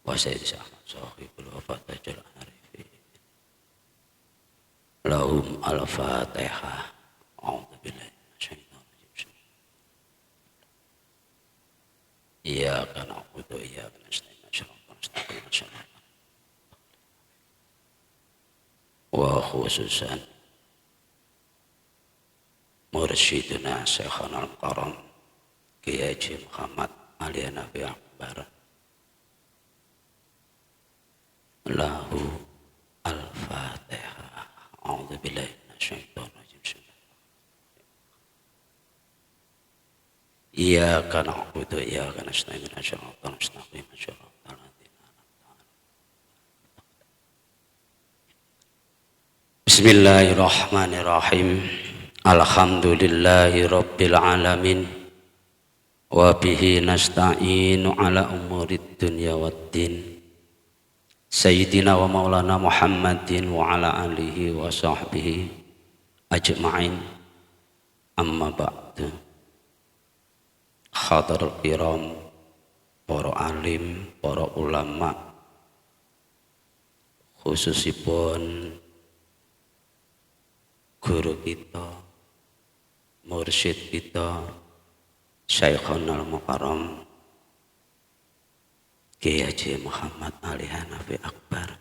wa sayyidi Ahmad sahibul wafatajul arifin lahum al-fatihah. A'udzu billahi minasyaitonir rajim. Iyyaka na'budu wa iyyaka nasta'in ihdinas siratal mustaqim wa khususan mursyiduna Syekhana al-Karam Kiai Haji Muhammad Ali Hanafi Akbar lahu al-fatihah. A'udzu billahi minasyaitonir rajim. Iyyaka na'budu wa iyyaka nasta'in ihdinas siratal mustaqim siratal ladzina an'amta 'alaihim. Bismillahirrahmanirrahim. Alhamdulillahi rabbil alamin wa bihi nasta'inu ala umurid dunya waddin. Sayyidina wa maulana Muhammadin wa ala alihi wa sahbihi ajma'in. Amma ba'du. Hadarul kiram, para alim, para ulama, khususipun guru kita, mursyid kita, Syekhana al-Mukarram Kiai Haji Muhammad Ali Hanafi Akbar.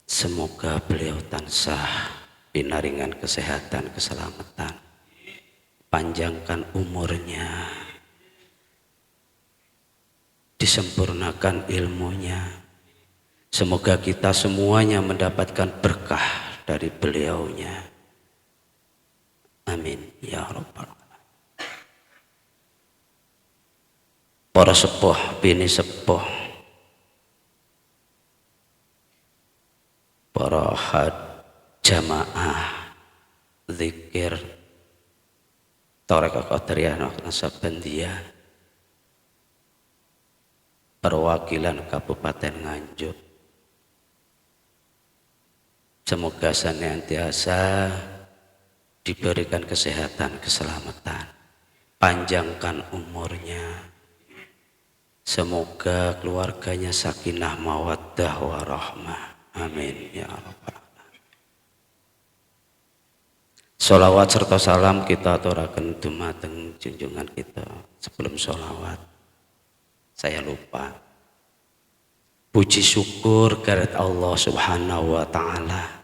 Semoga beliau tansah pinaringan kesehatan, keselamatan, panjangkan umurnya, disempurnakan ilmunya. Semoga kita semuanya mendapatkan berkah dari beliaunya. Amin ya rabbal alamin. Para sepuh, bini sepuh, para jamaah zikir Thariqah Qadariyah Naksabandiyah, perwakilan Kabupaten Nganjuk, semoga senantiasa diberikan kesehatan, keselamatan, panjangkan umurnya. Semoga keluarganya sakinah mawaddah warahmah. Amin ya rabbal alamin. Sholawat serta salam kita aturaken dumateng junjungan kita. Sebelum sholawat, saya lupa. Puji syukur kehadirat Allah Subhanahu wa taala.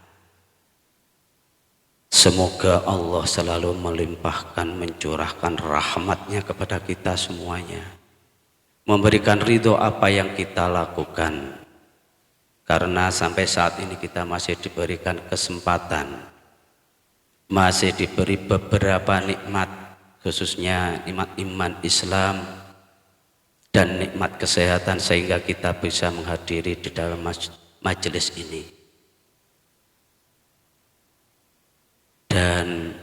Semoga Allah selalu melimpahkan, mencurahkan rahmatnya kepada kita semuanya, memberikan ridho apa yang kita lakukan, karena sampai saat ini kita masih diberikan kesempatan, masih diberi beberapa nikmat, khususnya nikmat iman Islam dan nikmat kesehatan, sehingga kita bisa menghadiri di dalam majelis ini. Dan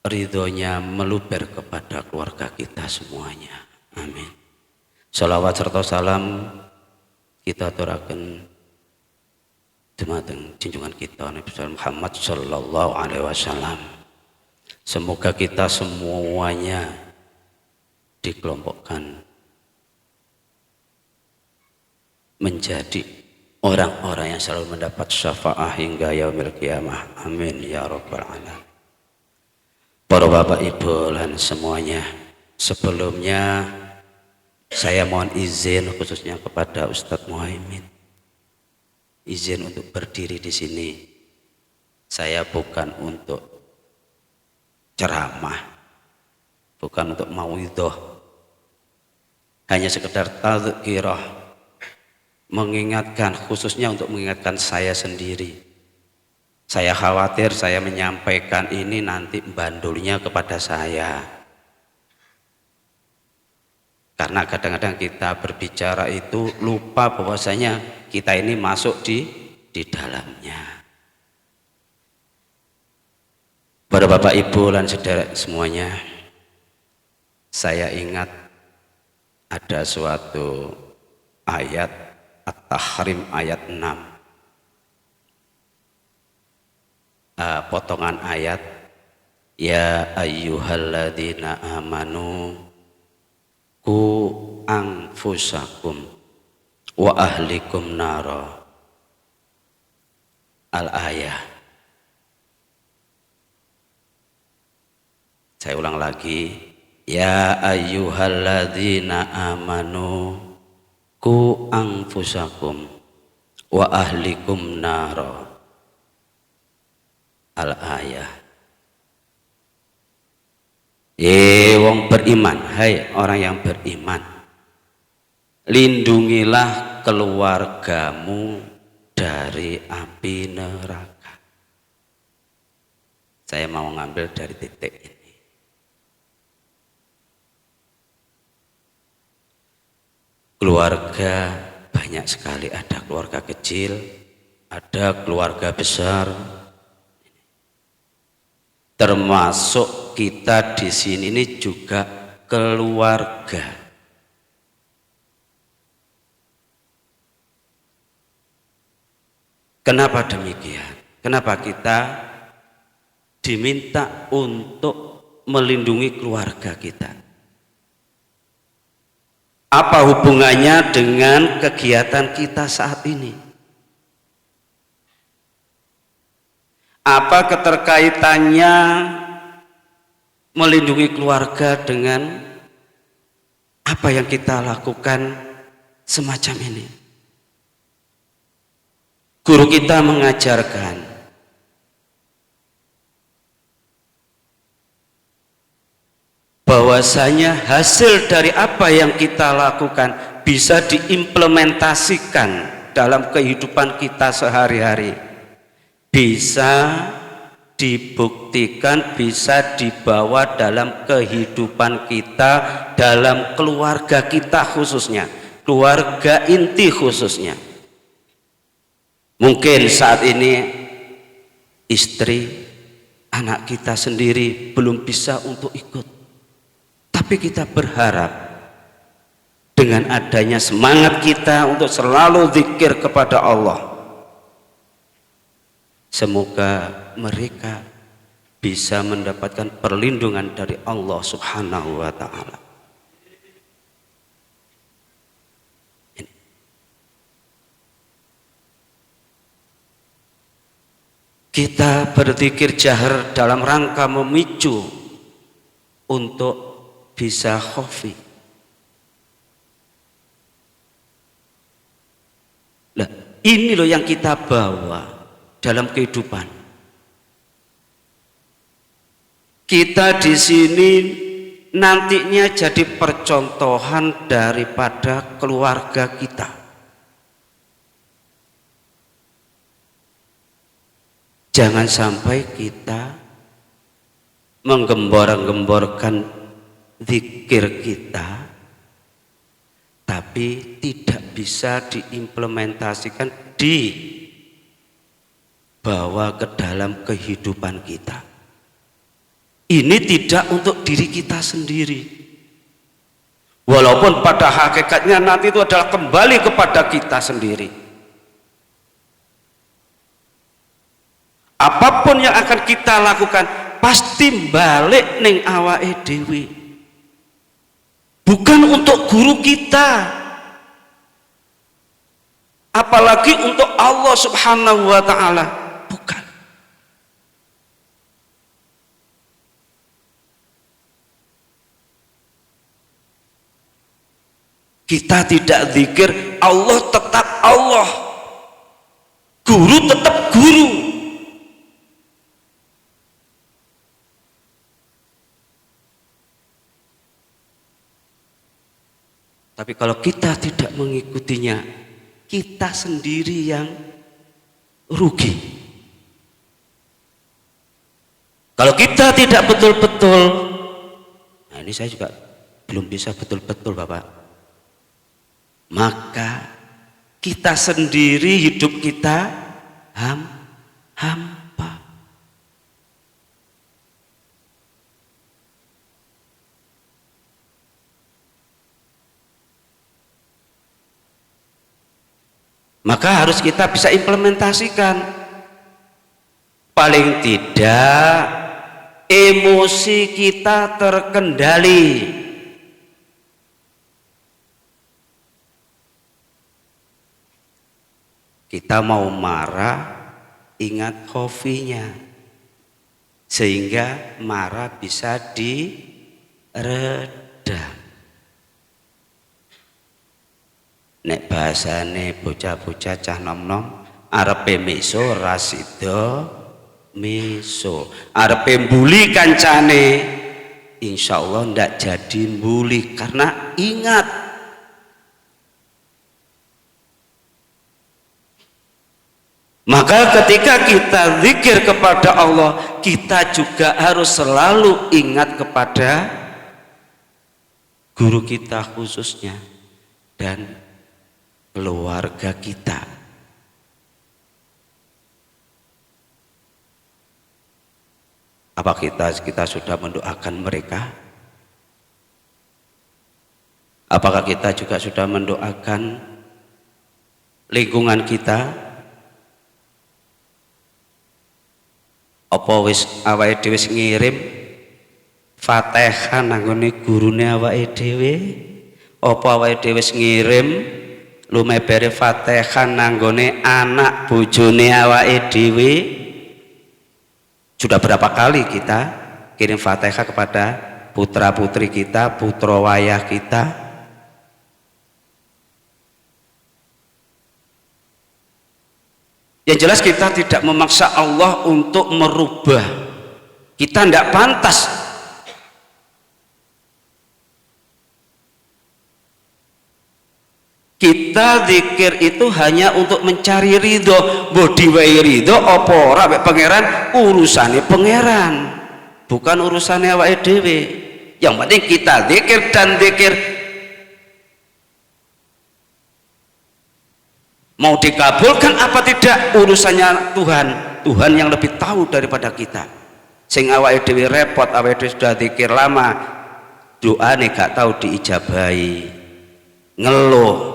ridhonya meluber kepada keluarga kita semuanya. Amin. Sholawat serta salam kita aturaken dumateng junjungan kita Nabi Muhammad sallallahu alaihi wasallam. Semoga kita semuanya dikelompokkan menjadi orang-orang yang selalu mendapat syafaat hingga yaumil qiyamah. Amin ya rabbal alamin. Para bapak ibu dan semuanya, sebelumnya saya mohon izin khususnya kepada Ustadz Muhaimin, izin untuk berdiri di sini. Saya bukan untuk ceramah, bukan untuk mauidhah, hanya sekedar tadzkirah, mengingatkan, khususnya untuk mengingatkan saya sendiri. Saya khawatir saya menyampaikan ini nanti bandulnya kepada saya, karena kadang-kadang kita berbicara itu lupa bahwasanya kita ini masuk di dalamnya. Para bapak ibu dan saudara semuanya, saya ingat ada suatu ayat At-Tahrim ayat 6, potongan ayat, ya ayyuhalladzina amanu ku anfusakum wa ahlikum nara. Al-ayah. Saya ulang lagi. Ya ayyuhalladzina amanu ku anfusakum wa ahlikum nara. Al-ayah. Wong beriman, hai orang yang beriman, lindungilah keluargamu dari api neraka. Saya mau ngambil dari titik ini. Keluarga banyak sekali, ada keluarga kecil, ada keluarga besar. Termasuk kita di sini ini juga keluarga. Kenapa demikian? Kenapa kita diminta untuk melindungi keluarga kita? Apa hubungannya dengan kegiatan kita saat ini? Apa keterkaitannya melindungi keluarga dengan apa yang kita lakukan semacam ini? Guru kita mengajarkan bahwasanya hasil dari apa yang kita lakukan bisa diimplementasikan dalam kehidupan kita sehari-hari, bisa dibuktikan, bisa dibawa dalam kehidupan kita, dalam keluarga kita khususnya, keluarga inti khususnya. Mungkin saat ini istri, anak kita sendiri belum bisa untuk ikut, tapi kita berharap dengan adanya semangat kita untuk selalu zikir kepada Allah, semoga mereka bisa mendapatkan perlindungan dari Allah Subhanahu wa ta'ala. Kita berzikir jahar dalam rangka memicu untuk bisa khafi. Nah, ini loh yang kita bawa dalam kehidupan. Kita di sini nantinya jadi percontohan daripada keluarga kita. Jangan sampai kita menggembor-gemborkan zikir kita, tapi tidak bisa diimplementasikan, dibawa ke dalam kehidupan kita. Ini tidak untuk diri kita sendiri, walaupun pada hakikatnya nanti itu adalah kembali kepada kita sendiri. Apapun yang akan kita lakukan pasti balik ning awake dhewe, bukan untuk guru kita, apalagi untuk Allah Subhanahu wa ta'ala, bukan. Kita tidak zikir, Allah tetap Allah, guru tetap guru. Tapi kalau kita tidak mengikutinya, kita sendiri yang rugi. Kalau kita tidak betul-betul, nah ini saya juga belum bisa betul-betul Bapak, maka kita sendiri hidup kita hampa. Maka harus kita bisa implementasikan. Paling tidak emosi kita terkendali. Kita mau marah, ingat khofinya, sehingga marah bisa diredam. Nek bahasane bocah-bocah cah nom-nom, arepe miso rasido miso, arepe mbuli kancane, insya Allah ndak jadi mbuli. Karena ingat, maka ketika kita zikir kepada Allah, kita juga harus selalu ingat kepada guru kita khususnya dan keluarga kita. Apa kita sudah mendoakan mereka? Apakah kita juga sudah mendoakan lingkungan kita? Apa wis awake dhewe ngirim Fatihah nanggone gurune awake dhewe? Apa awake dhewe ngirim lumebere Fatihah nanggone anak bojone awake dhewe? Sudah berapa kali kita kirim Fatihah kepada putra putri kita, putra wayah kita? Yang jelas kita tidak memaksa Allah untuk merubah. Kita tidak pantas. Kita zikir itu hanya untuk mencari ridho. Bodi wae ridho apa ora mek pangeran, urusane pangeran, bukan urusannya awake dhewe. Yang penting kita zikir dan zikir mau dikabulkan apa tidak urusannya Tuhan. Tuhan yang lebih tahu daripada kita. Sing awake dhewe repot, awake dhewe sudah zikir lama, doane gak tahu diijabahi, ngeluh,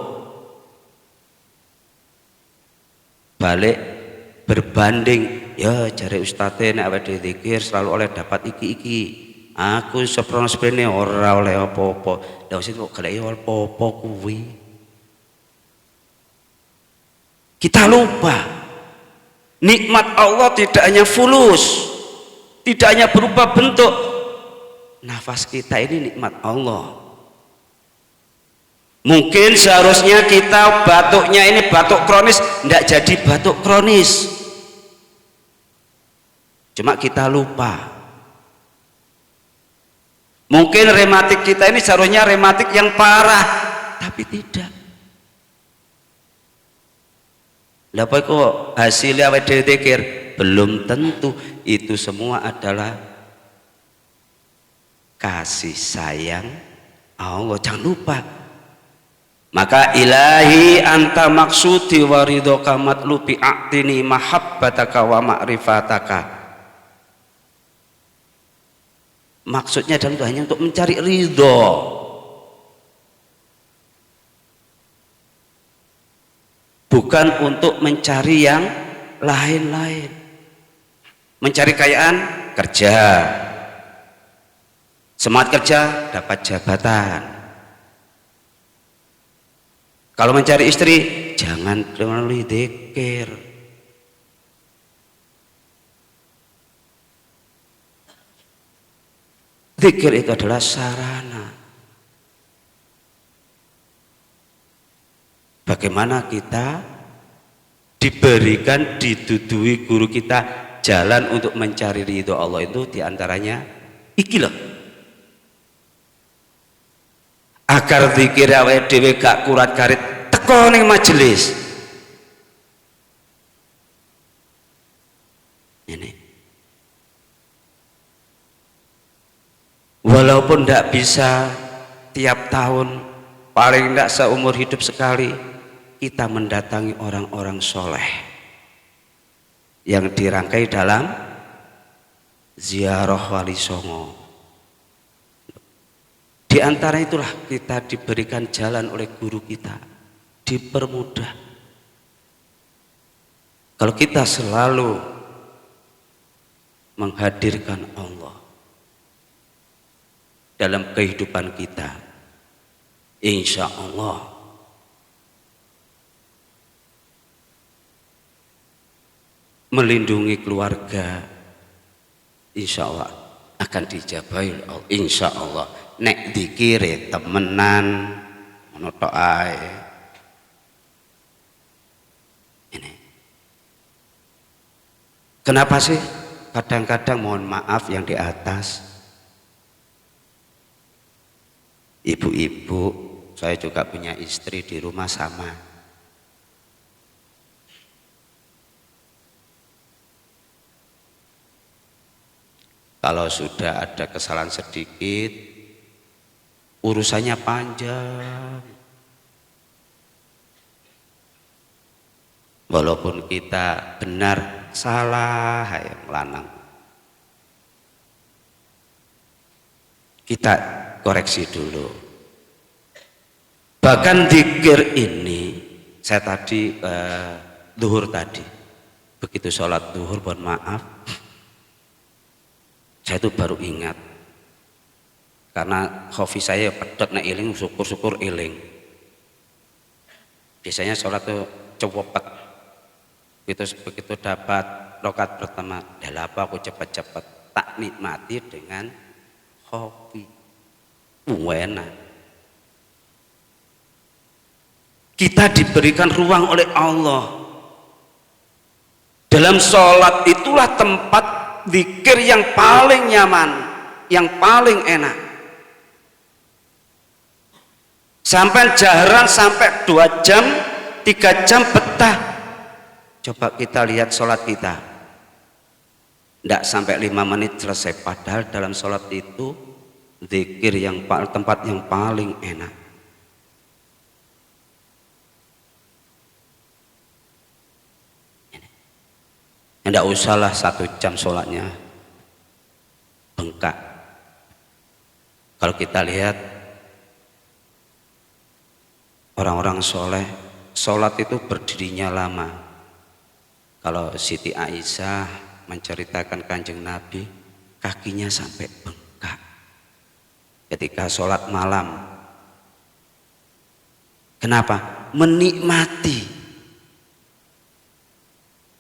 balik berbanding, ya jare ustadz nek awake dhewe zikir selalu oleh dapat iki-iki, aku seprono sepene ora oleh apa-apa. Lah wis kok goleki apa-apa kuwi. Kita lupa nikmat Allah tidak hanya fulus, tidak hanya berupa bentuk. Nafas kita ini nikmat Allah. Mungkin seharusnya kita batuknya ini batuk kronis, tidak jadi batuk kronis. Cuma kita lupa. Mungkin rematik kita ini seharusnya rematik yang parah, tapi tidak. Lah kok hasilnya awake dhewe zikir? Belum tentu. Itu semua adalah kasih sayang Allah. Jangan lupa. Maka ilahi anta maksudi wa ridhoka matlubi a'tini mahabbataka wa ma'rifataka. Maksudnya adalah itu hanya untuk mencari ridho, bukan untuk mencari yang lain-lain. Mencari kekayaan, kerja, semangat kerja, dapat jabatan. Kalau mencari istri, jangan melalui dzikir. Dzikir itu adalah sarana bagaimana kita diberikan, didudui guru kita jalan untuk mencari ridho Allah. Itu diantaranya iki loh, agar zikir awake dhewe gak kurat karit teko ning majelis ini. Walaupun tidak bisa tiap tahun, paling tidak seumur hidup sekali, kita mendatangi orang-orang soleh yang dirangkai dalam ziarah wali songo. Di antara itulah kita diberikan jalan oleh guru kita, dipermudah. Kalau kita selalu menghadirkan Allah dalam kehidupan kita, insya Allah melindungi keluarga, insya Allah akan dijabahi oleh Allah. Insya Allah nek dikire temenan ngono tok ae. Ini kenapa sih kadang-kadang mohon maaf yang di atas ibu-ibu, saya juga punya istri di rumah sama. Kalau sudah ada kesalahan sedikit, urusannya panjang. Walaupun kita benar, salah yang lanang. Kita koreksi dulu. Bahkan zikir ini, saya tadi duhur tadi, begitu sholat duhur, mohon maaf, saya itu baru ingat, karena hobi saya pedot na iling, syukur-syukur iling. Biasanya sholat tuh cepet, begitu dapat rokat pertama, dah apa aku cepet-cepet, tak nikmati dengan hobi, enak. Kita diberikan ruang oleh Allah. Dalam sholat itulah tempat zikir yang paling nyaman, yang paling enak. Sampai jarang sampai 2 jam, 3 jam betah. Coba kita lihat sholat kita, tidak sampai 5 menit selesai. Padahal dalam sholat itu zikir yang tempat yang paling enak. Tidak usahlah 1 jam sholatnya bengkak. Kalau kita lihat orang-orang soleh, sholat itu berdirinya lama. Kalau Siti Aisyah menceritakan Kanjeng Nabi, kakinya sampai bengkak ketika sholat malam. Kenapa?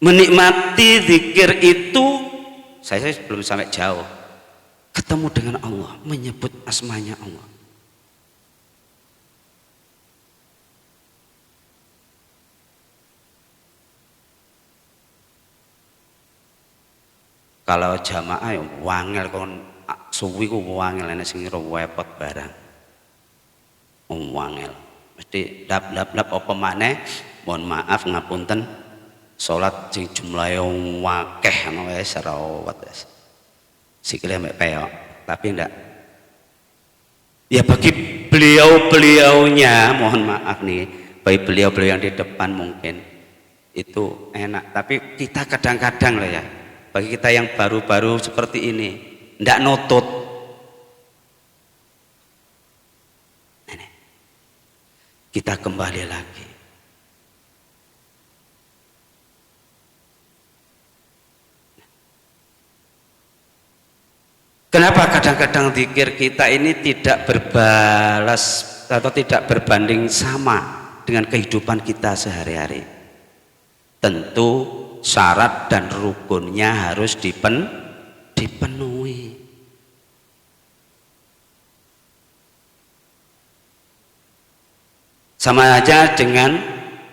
Menikmati zikir itu. Saya belum sampai jauh, ketemu dengan Allah, menyebut asmanya Allah. Kalau jamaah ya wangel, kon suwi ku wangel, enek sing repot barang wangel, mesti lap apa maneh, mohon maaf ngapunten, sholat sing jumlahe wakeh ana wae serawat wis. Sikile mek peok, tapi ndak. Ya bagi beliau-beliaunya, mohon maaf nih, bagi beliau-beliau yang di depan mungkin itu enak, tapi kita kadang-kadang loh ya, bagi kita yang baru-baru seperti ini, ndak nutut. Kita kembali lagi. Kenapa kadang-kadang zikir kita ini tidak berbalas atau tidak berbanding sama dengan kehidupan kita sehari-hari? Tentu syarat dan rukunnya harus dipenuhi. Sama aja dengan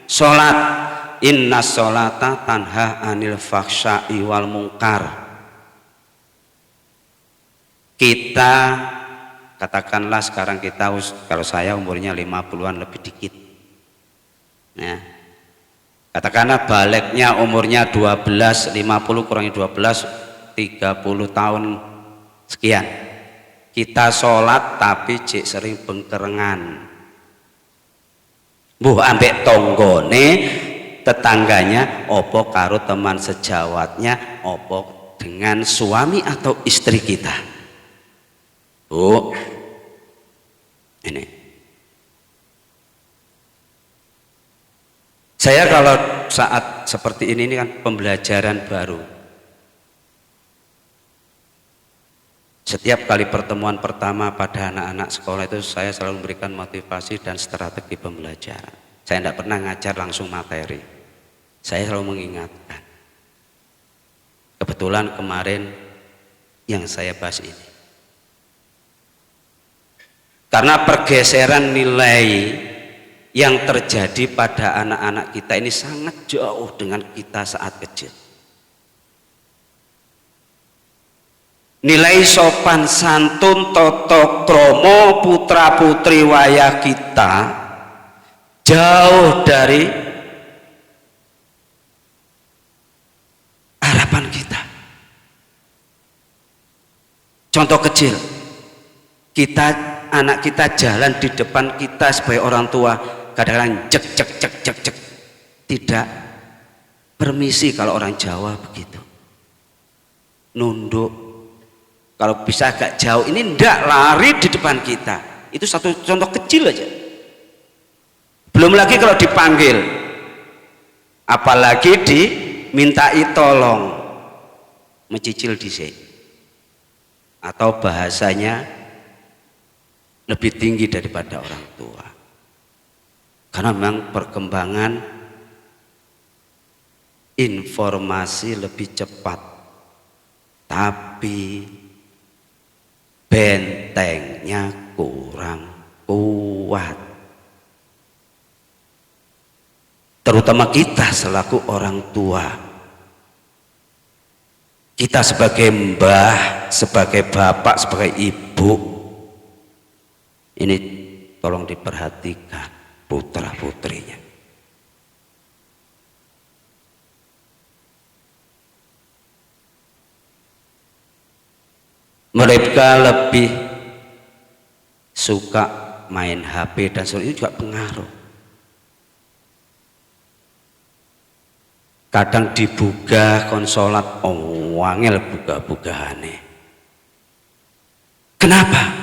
sholat. Inna sholata tanha anil faksha'i wal munkar. Kita katakanlah sekarang kita, kalau saya umurnya 50-an lebih dikit, nah, katakanlah baliknya umurnya 12, 50 kurangi 12, 30 tahun sekian, kita sholat tapi cek sering bengkerengan, ambek tonggone tetangganya, opo karo teman sejawatnya, opo dengan suami atau istri kita. Bu, ini saya kalau saat seperti ini kan pembelajaran baru. Setiap kali pertemuan pertama pada anak-anak sekolah itu saya selalu memberikan motivasi dan strategi pembelajaran. Saya tidak pernah ngajar langsung materi, saya selalu mengingatkan. Kebetulan kemarin yang saya bahas ini. Karena pergeseran nilai yang terjadi pada anak-anak kita ini sangat jauh dengan kita saat kecil. Nilai sopan santun, toto kromo, putra putri wayah kita jauh dari harapan kita. Contoh kecil, anak kita jalan di depan kita sebagai orang tua, kadang-kadang cek cek cek cek cek, tidak permisi. Kalau orang Jawa begitu, nunduk. Kalau bisa agak jauh, ini ndak lari di depan kita. Itu satu contoh kecil aja. Belum lagi kalau dipanggil, apalagi dimintai tolong, mencicil dhisik, atau bahasanya lebih tinggi daripada orang tua. Karena memang perkembangan informasi lebih cepat, tapi bentengnya kurang kuat. Terutama kita selaku orang tua, kita sebagai mbah, sebagai bapak, sebagai ibu, ini tolong diperhatikan putra putrinya. Mereka lebih suka main HP dan sebagainya, itu juga pengaruh. Kadang dibuka konsolat, wangel buka-bukane. Kenapa?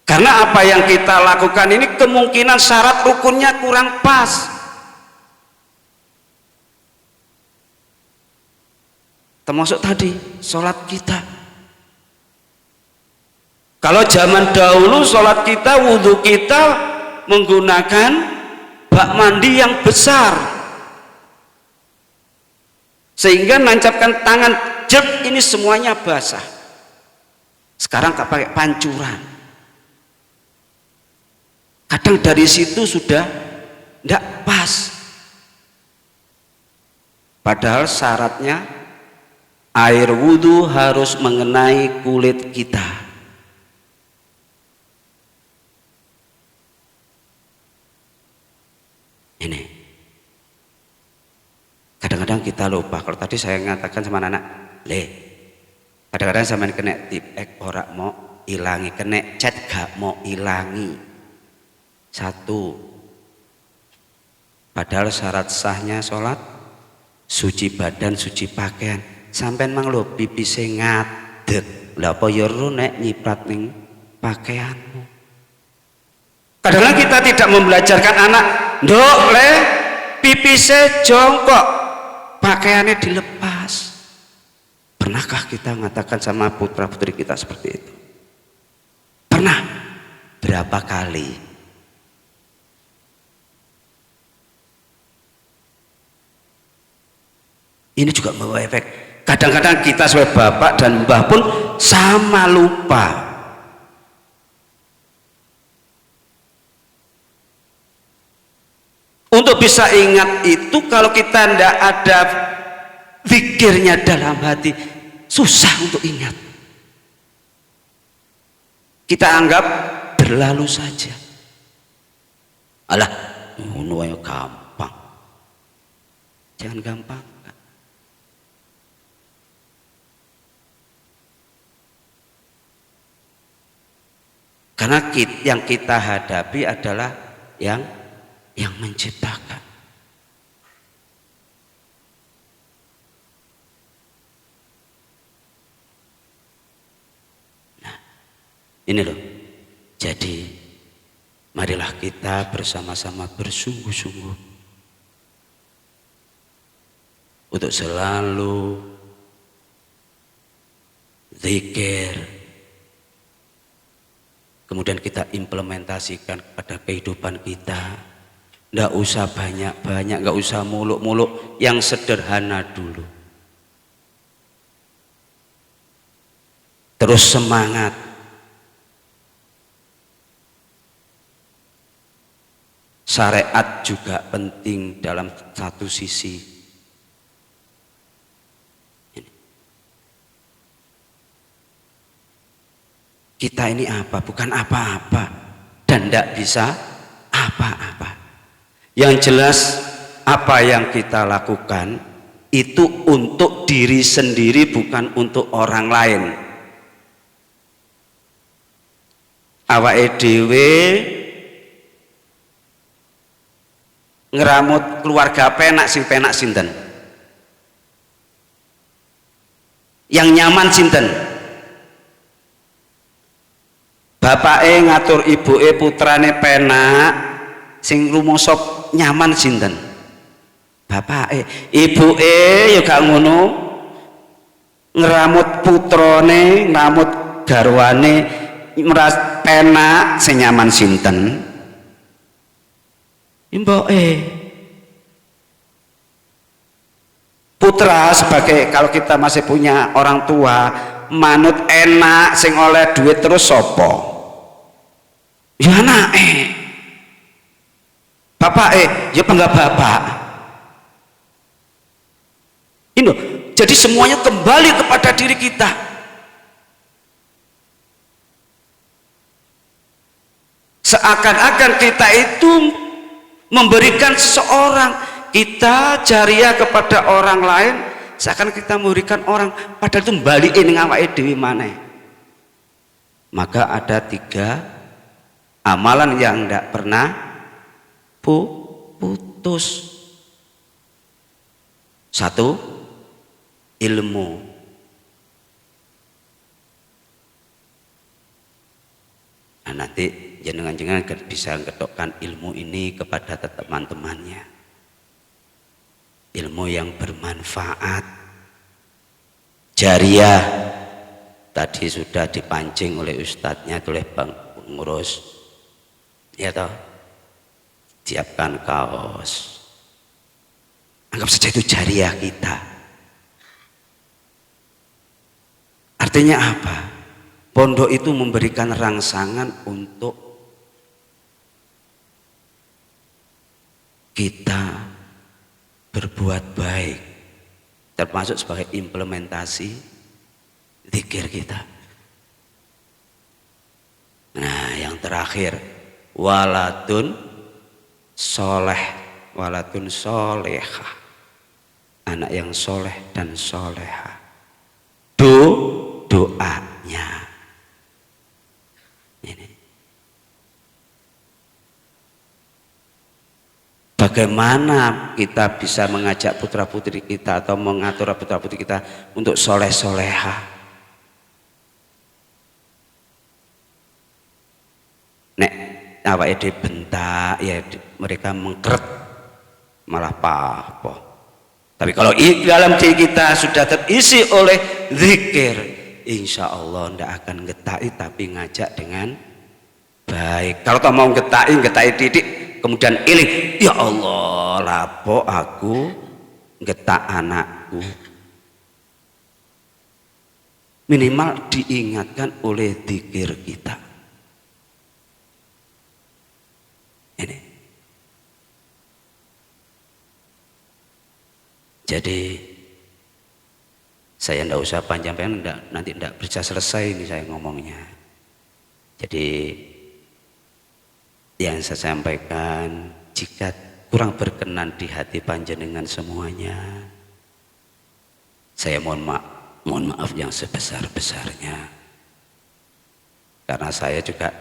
Karena apa yang kita lakukan ini kemungkinan syarat rukunnya kurang pas. Termasuk tadi sholat kita. Kalau zaman dahulu sholat kita, wudhu kita menggunakan bak mandi yang besar, sehingga nancapkan tangan jep, ini semuanya basah. Sekarang tak pakai pancuran. Kadang dari situ sudah tidak pas. Padahal syaratnya air wudhu harus mengenai kulit kita. Ini kadang-kadang kita lupa. Kalau tadi saya mengatakan sama anak, kadang-kadang sampean kena tip ora mau ilangi, kena chat gak mau ilangi. Satu, padahal syarat sahnya sholat suci badan, suci pakaian. Sampean mang lho pipise ngadeg, lha apa ya nek nyiprat ning pakaianmu. Kadang-kadang kita tidak membelajarkan anak, nduk le pipise jongkok, pakaiannya dilepas. Pernahkah kita mengatakan sama putra putri kita seperti itu? Pernah. Berapa kali? Ini juga membawa efek. Kadang-kadang kita sebagai bapak dan mbah pun sama lupa. Untuk bisa ingat itu, kalau kita tidak ada zikirnya dalam hati, susah untuk ingat. Kita anggap berlalu saja. Alah, ngono ae gampang. Jangan gampang. Karena yang kita hadapi adalah yang menciptakan. Nah, ini loh. Jadi, marilah kita bersama-sama bersungguh-sungguh untuk selalu zikir. Kemudian kita implementasikan pada kehidupan kita. Nggak usah banyak-banyak, nggak usah muluk-muluk, yang sederhana dulu. terus semangat. Syariat juga penting dalam satu sisi. Kita ini apa? Bukan apa-apa dan tidak bisa apa-apa. Yang jelas apa yang kita lakukan itu untuk diri sendiri, bukan untuk orang lain. Awake dhewe ngeramut keluarga penak sinten? Yang nyaman sinten? Bapake ngatur ibuke putrane penak, sing rumosok nyaman sinten? Bapake. Ibuke ya gak ngono, ngeramut putrane, ngeramut garwane meras penak, sing nyaman sinten? Mboke. Putra sebagai, kalau kita masih punya orang tua, manut enak sing oleh duit terus sopo? Ya anake. Bapake ya penggak bapak. Ini jadi semuanya kembali kepada diri kita. Seakan-akan kita itu memberikan seseorang, kita jariah kepada orang lain, seakan kita memberikan orang, padahal itu balikin ning awake dhewe maneh. Maka ada 3 amalan yang tidak pernah putus. 1, ilmu. Nah, nanti jenengan-jenengan bisa ketokkan ilmu ini kepada teman-temannya. Ilmu yang bermanfaat, jariah. Tadi sudah dipancing oleh ustadznya, oleh pengurus. Ya toh, siapkan kaos. Anggap saja itu jariah kita. Artinya apa? Pondok itu memberikan rangsangan untuk kita berbuat baik, termasuk sebagai implementasi zikir kita. Nah, yang terakhir, waladun soleh, waladun solehah, anak yang soleh dan solehah. Doanya ini. Bagaimana kita bisa mengajak putra putri kita atau mengatur putra putri kita untuk soleh solehah? Nek awake dhewe bentak ya mereka mengkeret malah apa. Tapi kalau dalam diri kita sudah terisi oleh zikir, insya Allah tidak akan getai, tapi ngajak dengan baik. Kalau kau mau getai didik, kemudian iling, ya Allah, lapo aku getak anakku. Minimal diingatkan oleh zikir kita. Ini. Jadi saya tidak usah panjang-panjang, nanti tidak bisa selesai ini saya ngomongnya. Jadi yang saya sampaikan, jika kurang berkenan di hati panjenengan semuanya, saya mohon maaf yang sebesar-besarnya. Karena saya juga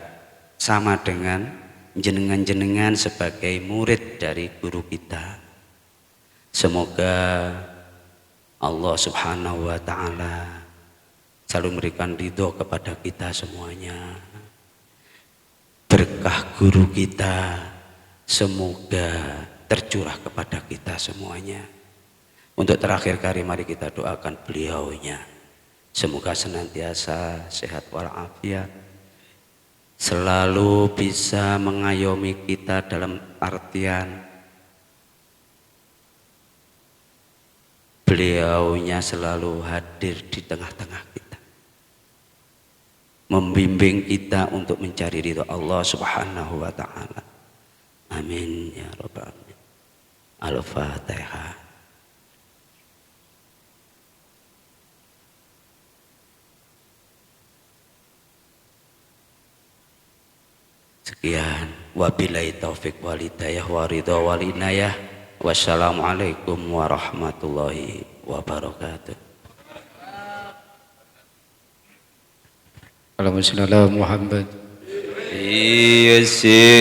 sama dengan jenengan-jenengan sebagai murid dari guru kita. Semoga Allah Subhanahu wa ta'ala selalu memberikan ridho kepada kita semuanya. Berkah guru kita semoga tercurah kepada kita semuanya. Untuk terakhir kali mari kita doakan beliaunya. Semoga senantiasa sehat walafiat, selalu bisa mengayomi kita dalam artian beliaunya selalu hadir di tengah-tengah kita. membimbing kita untuk mencari ridho Allah Subhanahu wa taala. Amin ya rabbal alamin. Al-Fatihah. Sekian, wabillahi taufik wal hidayah wa ridha wal inayah. Wassalamualaikum warahmatullahi wabarakatuh. Allahumma shalli ala Muhammad. Yassir